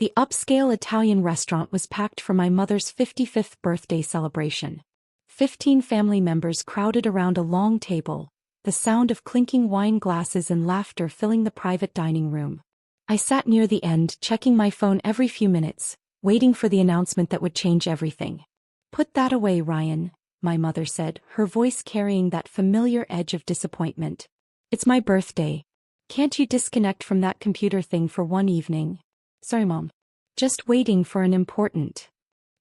The upscale Italian restaurant was packed for my mother's 55th birthday celebration. 15 family members crowded around a long table, the sound of clinking wine glasses and laughter filling the private dining room. I sat near the end, checking my phone every few minutes, waiting for the announcement that would change everything. "Put that away, Ryan," my mother said, her voice carrying that familiar edge of disappointment. "It's my birthday. Can't you disconnect from that computer thing for one evening?" "Sorry, Mom. Just waiting for an important."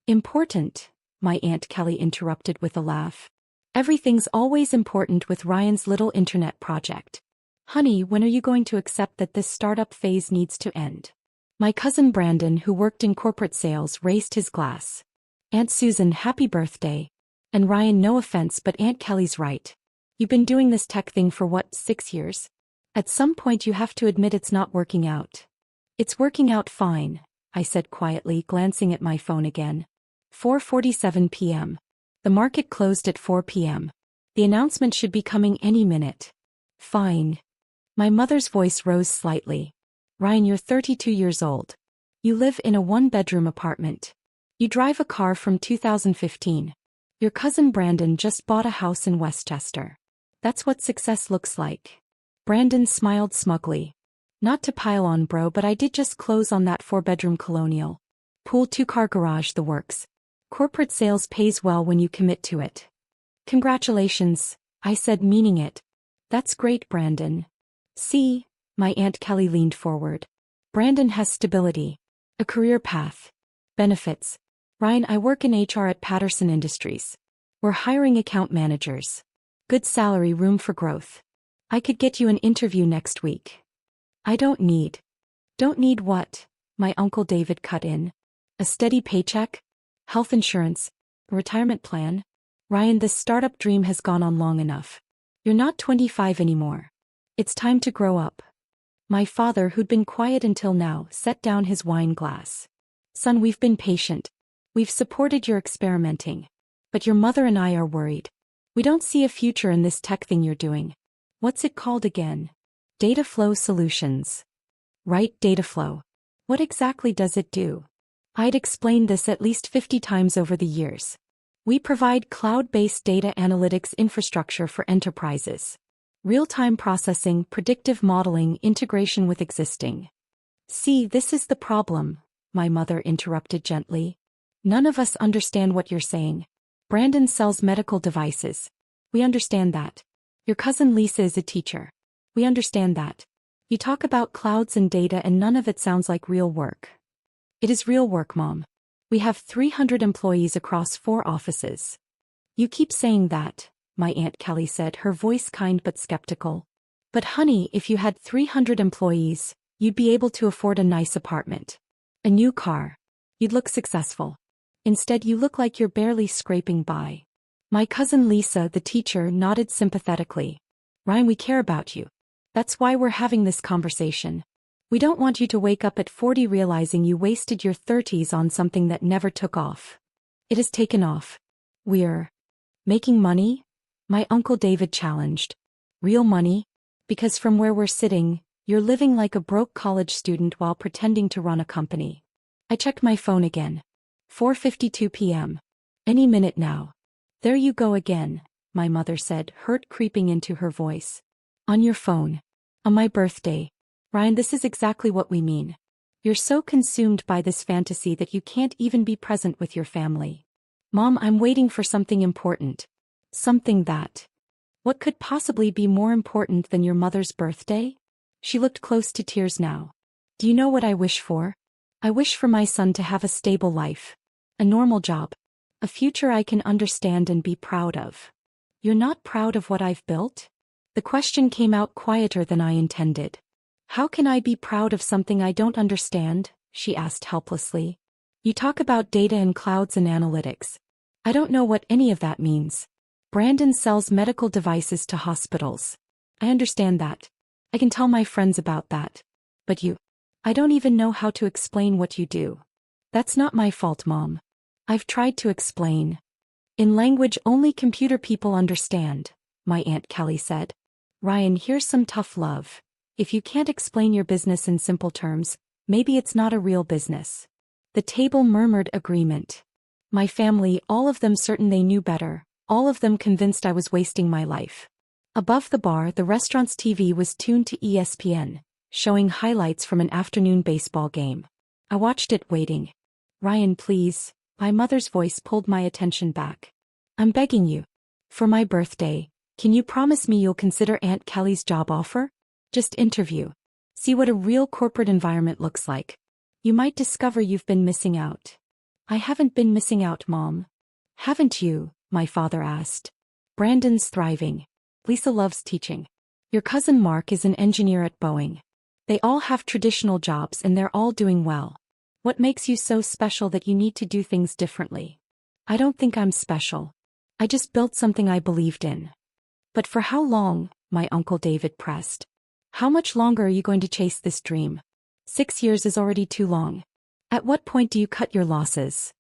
"Important?" my Aunt Kelly interrupted with a laugh. "Everything's always important with Ryan's little internet project. Honey, when are you going to accept that this startup phase needs to end?" My cousin Brandon, who worked in corporate sales, raised his glass. "Aunt Susan, happy birthday." "And Ryan, no offense, but Aunt Kelly's right. You've been doing this tech thing for what, 6 years? At some point you have to admit it's not working out." "It's working out fine," I said quietly, glancing at my phone again. 4:47 p.m. The market closed at 4 p.m. The announcement should be coming any minute. "Fine." My mother's voice rose slightly. "Ryan, you're 32 years old. You live in a one-bedroom apartment. You drive a car from 2015. Your cousin Brandon just bought a house in Westchester. That's what success looks like." Brandon smiled smugly. "Not to pile on, bro, but I did just close on that 4-bedroom colonial. Pool, 2-car garage, the works. Corporate sales pays well when you commit to it." "Congratulations," I said, meaning it. "That's great, Brandon." "See," my Aunt Kelly leaned forward. "Brandon has stability. A career path. Benefits. Ryan, I work in HR at Patterson Industries. We're hiring account managers. Good salary, room for growth. I could get you an interview next week." "I don't need." "Don't need what?" my Uncle David cut in. "A steady paycheck? Health insurance? A retirement plan? Ryan, this startup dream has gone on long enough. You're not 25 anymore. It's time to grow up." My father, who'd been quiet until now, set down his wine glass. "Son, we've been patient. We've supported your experimenting. But your mother and I are worried. We don't see a future in this tech thing you're doing. What's it called again?" "Data flow solutions." "Right, data flow. What exactly does it do?" I'd explained this at least 50 times over the years. "We provide cloud-based data analytics infrastructure for enterprises. Real-time processing, predictive modeling, integration with existing." "See, this is the problem," my mother interrupted gently. "None of us understand what you're saying. Brandon sells medical devices. We understand that. Your cousin Lisa is a teacher. We understand that. You talk about clouds and data and none of it sounds like real work." "It is real work, Mom. We have 300 employees across 4 offices." "You keep saying that," my Aunt Kelly said, her voice kind but skeptical. "But honey, if you had 300 employees, you'd be able to afford a nice apartment. A new car. You'd look successful. Instead, you look like you're barely scraping by." My cousin Lisa, the teacher, nodded sympathetically. "Ryan, we care about you. That's why we're having this conversation. We don't want you to wake up at 40 realizing you wasted your 30s on something that never took off. It has taken off. We're making money?" my Uncle David challenged. "Real money? Because from where we're sitting, you're living like a broke college student while pretending to run a company." I checked my phone again. 4:52 p.m. "Any minute now." "There you go again," my mother said, hurt creeping into her voice. "On your phone. On my birthday. Ryan, this is exactly what we mean. You're so consumed by this fantasy that you can't even be present with your family." "Mom, I'm waiting for something important. Something that." "What could possibly be more important than your mother's birthday?" She looked close to tears now. "Do you know what I wish for? I wish for my son to have a stable life. A normal job. A future I can understand and be proud of." "You're not proud of what I've built?" The question came out quieter than I intended. "How can I be proud of something I don't understand?" she asked helplessly. "You talk about data and clouds and analytics. I don't know what any of that means. Brandon sells medical devices to hospitals. I understand that. I can tell my friends about that. But you, I don't even know how to explain what you do." "That's not my fault, Mom. I've tried to explain. In language only computer people understand," my Aunt Kelly said. "Ryan, here's some tough love. If you can't explain your business in simple terms, Maybe it's not a real business. The table murmured agreement. My family, all of them certain they knew better, all of them convinced I was wasting my life. Above the bar, the restaurant's TV was tuned to ESPN, showing highlights from an afternoon baseball game. I watched it waiting. Ryan, please. My mother's voice pulled my attention back. I'm begging you. For my birthday, can you promise me you'll consider Aunt Kelly's job offer? Just interview. See what a real corporate environment looks like. You might discover you've been missing out. I haven't been missing out, Mom. Haven't you? My father asked. Brandon's thriving. Lisa loves teaching. Your cousin Mark is an engineer at Boeing. They all have traditional jobs and they're all doing well. What makes you so special that you need to do things differently? I don't think I'm special. I just built something I believed in. But for how long? My Uncle David pressed. How much longer are you going to chase this dream? 6 years is already too long. At what point do you cut your losses?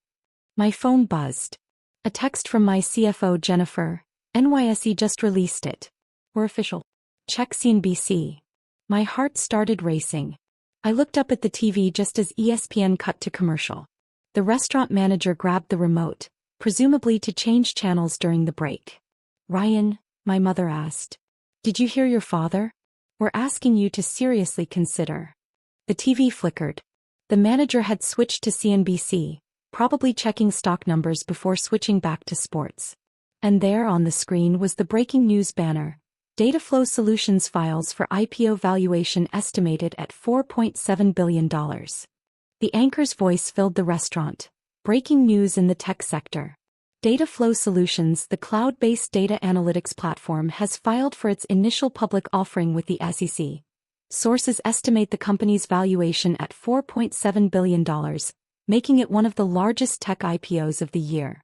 My phone buzzed. A text from my CFO Jennifer. NYSE just released it. We're official. Check CNBC. My heart started racing. I looked up at the TV just as ESPN cut to commercial. The restaurant manager grabbed the remote, presumably to change channels during the break. Ryan, my mother asked. Did you hear your father? We're asking you to seriously consider. The TV flickered. The manager had switched to CNBC, probably checking stock numbers before switching back to sports. And there on the screen was the breaking news banner. Dataflow Solutions files for IPO valuation estimated at $4.7 billion. The anchor's voice filled the restaurant. Breaking news in the tech sector. Dataflow Solutions, the cloud-based data analytics platform, has filed for its initial public offering with the SEC. Sources estimate the company's valuation at $4.7 billion, making it one of the largest tech IPOs of the year.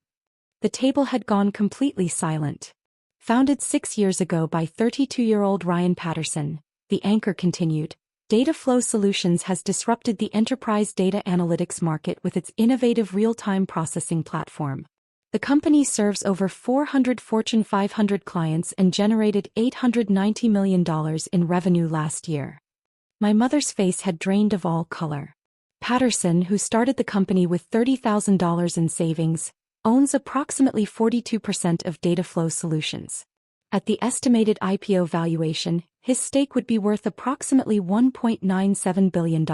The table had gone completely silent. Founded 6 years ago by 32-year-old Ryan Patterson, the anchor continued, Dataflow Solutions has disrupted the enterprise data analytics market with its innovative real-time processing platform. The company serves over 400 Fortune 500 clients and generated $890 million in revenue last year. My mother's face had drained of all color. Patterson, who started the company with $30,000 in savings, owns approximately 42% of Dataflow Solutions. At the estimated IPO valuation, his stake would be worth approximately $1.97 billion.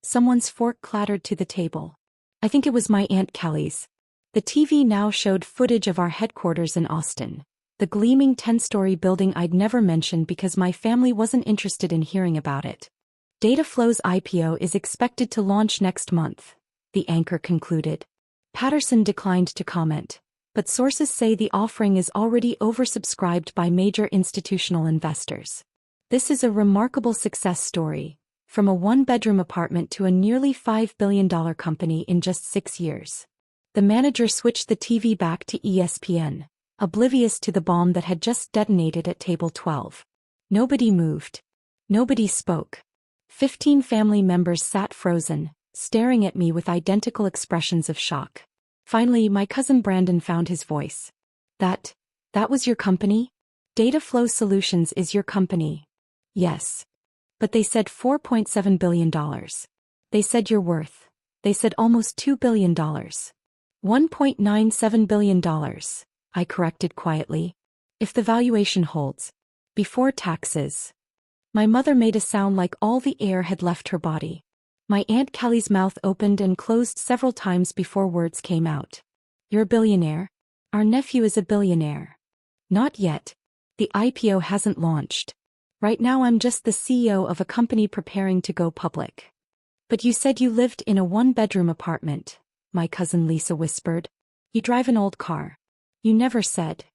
Someone's fork clattered to the table. I think it was my Aunt Kelly's. The TV now showed footage of our headquarters in Austin, the gleaming 10-story building I'd never mentioned because my family wasn't interested in hearing about it. Dataflow's IPO is expected to launch next month, the anchor concluded. Patterson declined to comment, but sources say the offering is already oversubscribed by major institutional investors. This is a remarkable success story, from a one-bedroom apartment to a nearly $5 billion company in just 6 years. The manager switched the TV back to ESPN, oblivious to the bomb that had just detonated at table 12. Nobody moved. Nobody spoke. 15 family members sat frozen, staring at me with identical expressions of shock. Finally, my cousin Brandon found his voice. That was your company? Dataflow Solutions is your company. Yes. But they said $4.7 billion. They said you're worth. They said almost $2 billion. $1.97 billion, I corrected quietly. If the valuation holds. Before taxes. My mother made a sound like all the air had left her body. My Aunt Kelly's mouth opened and closed several times before words came out. You're a billionaire? Our nephew is a billionaire. Not yet. The IPO hasn't launched. Right now I'm just the CEO of a company preparing to go public. But you said you lived in a one-bedroom apartment, my cousin Lisa whispered. You drive an old car. You never said.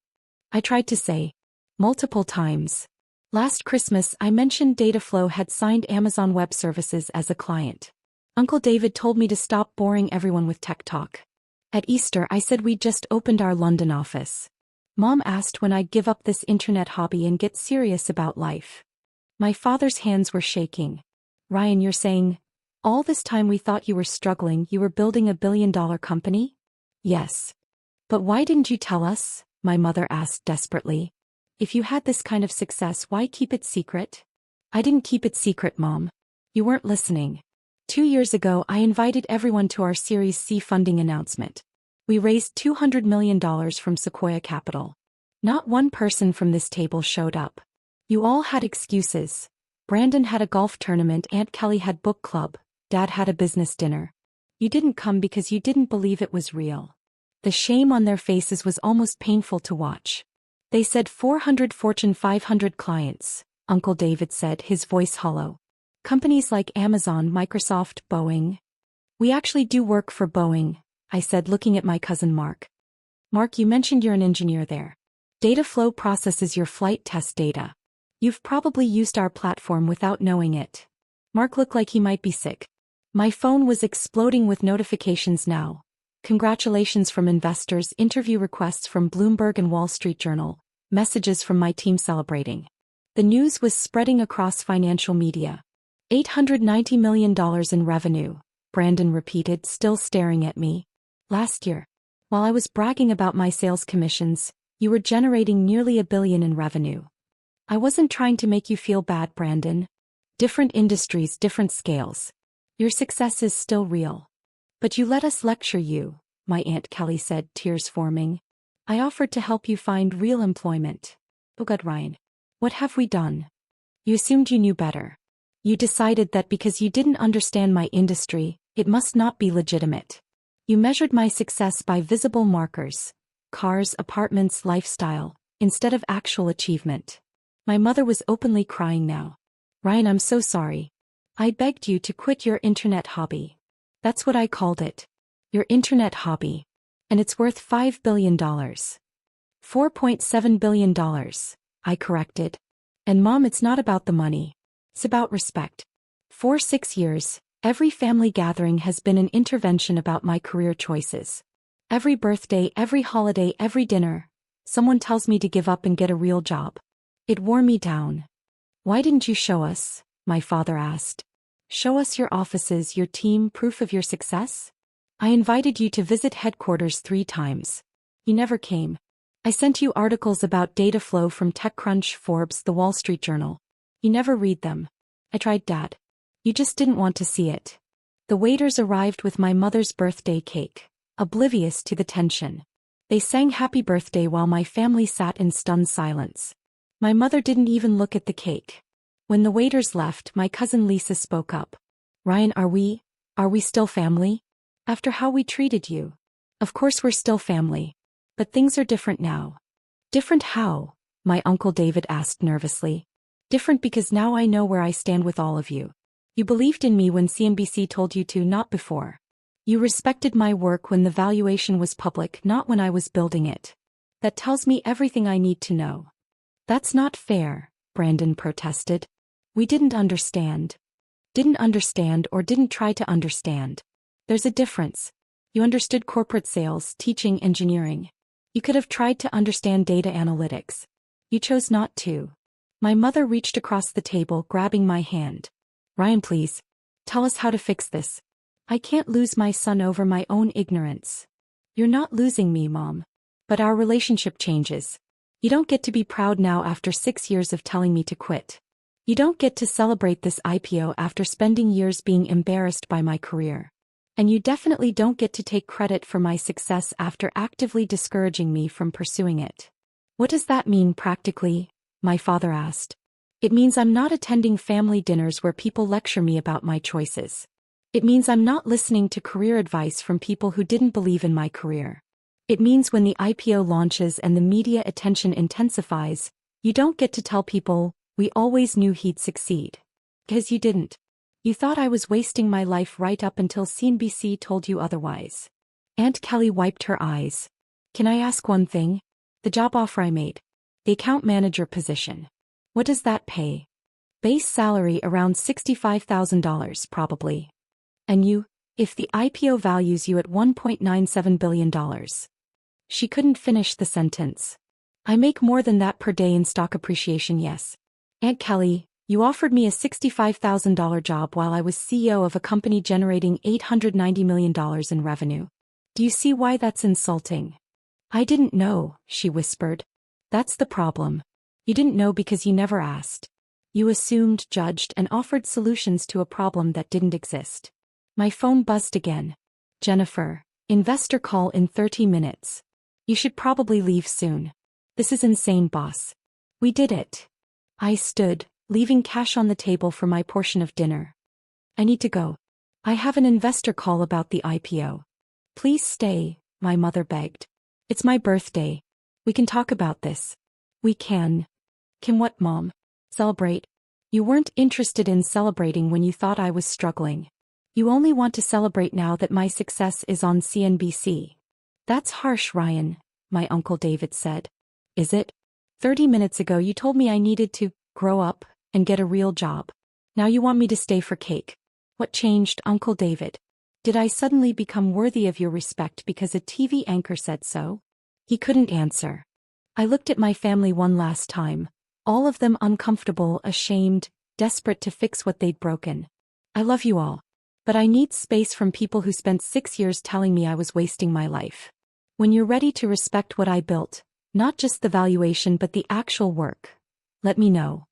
I tried to say. Multiple times. Last Christmas I mentioned Dataflow had signed Amazon Web Services as a client. Uncle David told me to stop boring everyone with tech talk. At Easter I said we'd just opened our London office. Mom asked when I'd give up this internet hobby and get serious about life. My father's hands were shaking. Ryan, you're saying, all this time we thought you were struggling, you were building a billion-dollar company? Yes. But why didn't you tell us? My mother asked desperately. If you had this kind of success, why keep it secret? I didn't keep it secret, Mom. You weren't listening. 2 years ago, I invited everyone to our Series C funding announcement. We raised $200 million from Sequoia Capital. Not one person from this table showed up. You all had excuses. Brandon had a golf tournament, Aunt Kelly had book club, Dad had a business dinner. You didn't come because you didn't believe it was real. The shame on their faces was almost painful to watch. They said 400 Fortune 500 clients, Uncle David said, his voice hollow. Companies like Amazon, Microsoft, Boeing. We actually do work for Boeing, I said, looking at my cousin Mark. Mark, you mentioned you're an engineer there. Data flow processes your flight test data. You've probably used our platform without knowing it. Mark looked like he might be sick. My phone was exploding with notifications now. Congratulations from investors, interview requests from Bloomberg and Wall Street Journal, messages from my team celebrating. The news was spreading across financial media. $890 million in revenue, Brandon repeated, still staring at me. Last year, while I was bragging about my sales commissions, you were generating nearly $1 billion in revenue. I wasn't trying to make you feel bad, Brandon. Different industries, different scales. Your success is still real. But you let us lecture you, my Aunt Kelly said, tears forming. I offered to help you find real employment. Oh God, Ryan. What have we done? You assumed you knew better. You decided that because you didn't understand my industry, it must not be legitimate. You measured my success by visible markers, cars, apartments, lifestyle, instead of actual achievement. My mother was openly crying now. Ryan, I'm so sorry. I begged you to quit your internet hobby. That's what I called it. Your internet hobby. And it's worth $5 billion. $4.7 billion, I corrected. And Mom, it's not about the money. It's about respect. For 6 years, every family gathering has been an intervention about my career choices. Every birthday, every holiday, every dinner, someone tells me to give up and get a real job. It wore me down. Why didn't you show us? My father asked. Show us your offices, your team, proof of your success? I invited you to visit headquarters 3 times. You never came. I sent you articles about data flow from TechCrunch, Forbes, the Wall Street Journal. You never read them. I tried, Dad. You just didn't want to see it. The waiters arrived with my mother's birthday cake, oblivious to the tension. They sang happy birthday while my family sat in stunned silence. My mother didn't even look at the cake. When the waiters left, my cousin Lisa spoke up. Ryan, are we still family? After how we treated you? Of course we're still family. But things are different now. Different how? My Uncle David asked nervously. Different because now I know where I stand with all of you. You believed in me when CNBC told you to, not before. You respected my work when the valuation was public, not when I was building it. That tells me everything I need to know. That's not fair, Brandon protested. We didn't understand. Didn't understand or didn't try to understand. There's a difference. You understood corporate sales, teaching, engineering. You could have tried to understand data analytics. You chose not to. My mother reached across the table, grabbing my hand. Ryan, please. Tell us how to fix this. I can't lose my son over my own ignorance. You're not losing me, Mom. But our relationship changes. You don't get to be proud now after 6 years of telling me to quit. You don't get to celebrate this IPO after spending years being embarrassed by my career. And you definitely don't get to take credit for my success after actively discouraging me from pursuing it. What does that mean practically? My father asked. It means I'm not attending family dinners where people lecture me about my choices. It means I'm not listening to career advice from people who didn't believe in my career. It means when the IPO launches and the media attention intensifies, you don't get to tell people, we always knew he'd succeed. Because you didn't. You thought I was wasting my life right up until CNBC told you otherwise. Aunt Kelly wiped her eyes. Can I ask one thing? The job offer I made. The account manager position. What does that pay? Base salary around $65,000 probably. And you, if the IPO values you at $1.97 billion. She couldn't finish the sentence. I make more than that per day in stock appreciation, yes. Aunt Kelly, you offered me a $65,000 job while I was CEO of a company generating $890 million in revenue. Do you see why that's insulting? I didn't know, she whispered. That's the problem. You didn't know because you never asked. You assumed, judged, and offered solutions to a problem that didn't exist. My phone buzzed again. Jennifer, investor call in 30 minutes. You should probably leave soon. This is insane, boss. We did it. I stood, leaving cash on the table for my portion of dinner. I need to go. I have an investor call about the IPO. Please stay, my mother begged. It's my birthday. We can talk about this. We can. Can what, Mom? Celebrate? You weren't interested in celebrating when you thought I was struggling. You only want to celebrate now that my success is on CNBC. That's harsh, Ryan, my Uncle David said. Is it? 30 minutes ago you told me I needed to grow up and get a real job. Now you want me to stay for cake. What changed, Uncle David? Did I suddenly become worthy of your respect because a TV anchor said so? He couldn't answer. I looked at my family one last time, all of them uncomfortable, ashamed, desperate to fix what they'd broken. I love you all. But I need space from people who spent 6 years telling me I was wasting my life. When you're ready to respect what I built, not just the valuation but the actual work, let me know.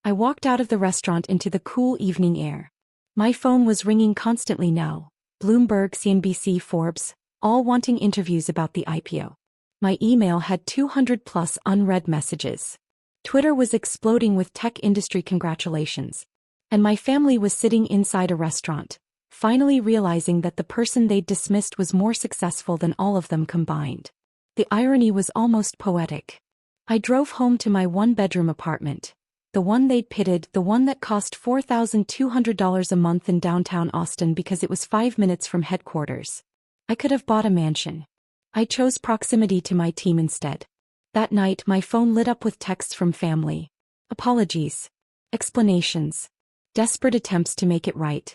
I walked out of the restaurant into the cool evening air. My phone was ringing constantly now. Bloomberg, CNBC, Forbes, all wanting interviews about the IPO. My email had 200+ unread messages. Twitter was exploding with tech industry congratulations. And my family was sitting inside a restaurant, finally realizing that the person they'd dismissed was more successful than all of them combined. The irony was almost poetic. I drove home to my one-bedroom apartment, the one they'd pitted, the one that cost $4,200 a month in downtown Austin because it was 5 minutes from headquarters. I could have bought a mansion. I chose proximity to my team instead. That night my phone lit up with texts from family. Apologies. Explanations. Desperate attempts to make it right.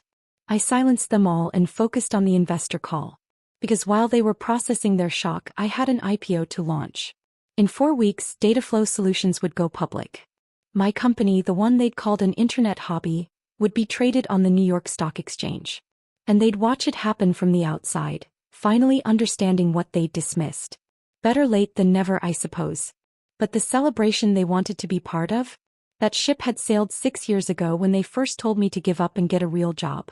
I silenced them all and focused on the investor call. Because while they were processing their shock, I had an IPO to launch. In 4 weeks, Dataflow Solutions would go public. My company, the one they'd called an internet hobby, would be traded on the New York Stock Exchange. And they'd watch it happen from the outside, finally understanding what they'd dismissed. Better late than never, I suppose. But the celebration they wanted to be part of? That ship had sailed 6 years ago when they first told me to give up and get a real job.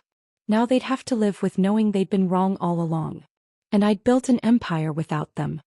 Now they'd have to live with knowing they'd been wrong all along. And I'd built an empire without them.